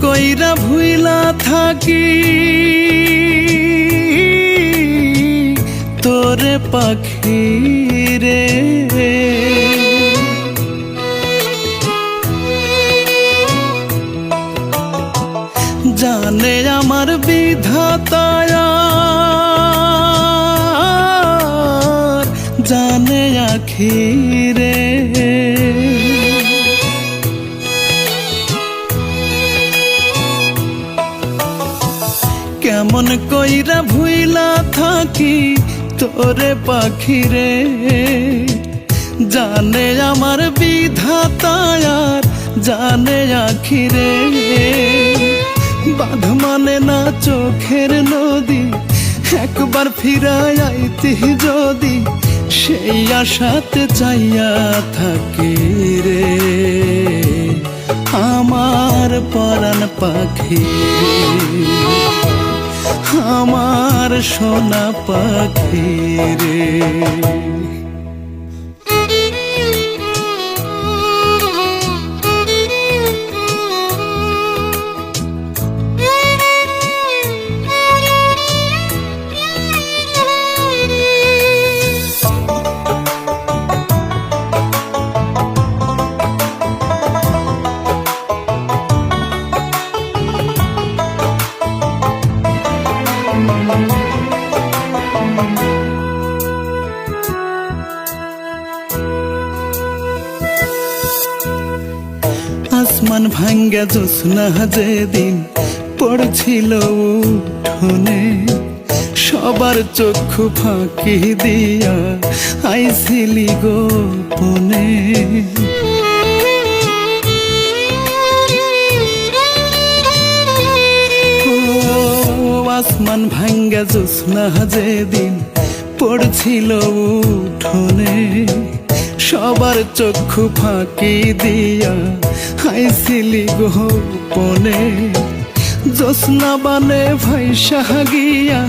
কইরা ভুইলা থাকি তোরে পাখি রে, জানে আমার বিধাতায়, জানে আখিরে। কেমন কইরা ভুইলা থাকি তোরে পাখি রে, জানে আমার বিধাতায়, জানে আখিরে। বাঁধ মানে না চোখের নদী, একবার ফিরাই আইতি যদি, সেই আশাতে চাইয়া থাকি রে আমার পরাণ পাখি, আমার সোনা পাখি রে। আসমান ভাঙ্গা জ্যোৎস্না যেদিন পড়ছিল উঠোনে, সবার চক্ষু ফাঁকি দিয়া আইছিলি গোপনে। আসমান ভাঙ্গা জ্যোৎস্না যেদিন পড়ছিল উঠোনে, সবার চক্ষু ফাঁকি দিয়া আইছিলি গোপনে। জ্যোৎস্না বানে ভাইসা গিয়া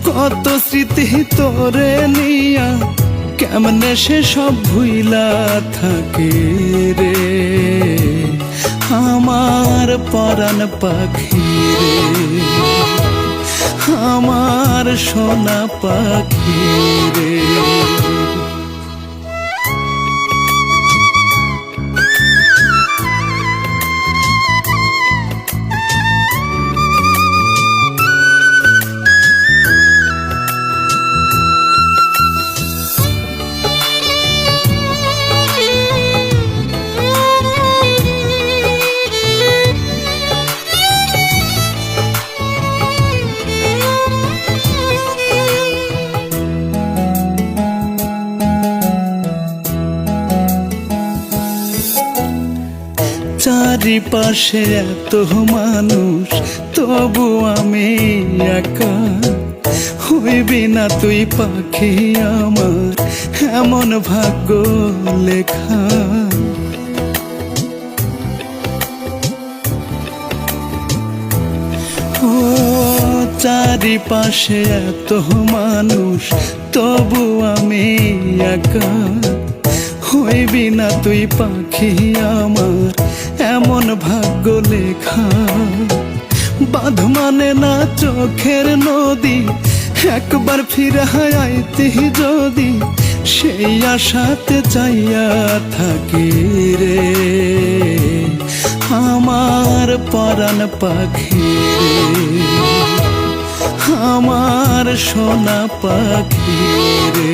কত স্মৃতি তোরে নিয়া, কেমনে সে সব ভুইলা থাকে রে আমার পরাণ পাখি রে, আমার সোনা পাখি রে। চারিপাশে এত মানুষ তবু আমি একা, হইবি না তুই পাখি আমার এমন ভাগ্য লেখা। ও চারিপাশে এত মানুষ তবু আমি একা, হইবি না তুই পাখি আমার এমন ভাগ্য লেখা। বাঁধ মানে না চোখের নদী, একবার ফিরাই আইতি যদি, সেই আশাতে চাইয়া থাকি রে আমার পরাণ পাখি রে, আমার সোনা পাখি রে।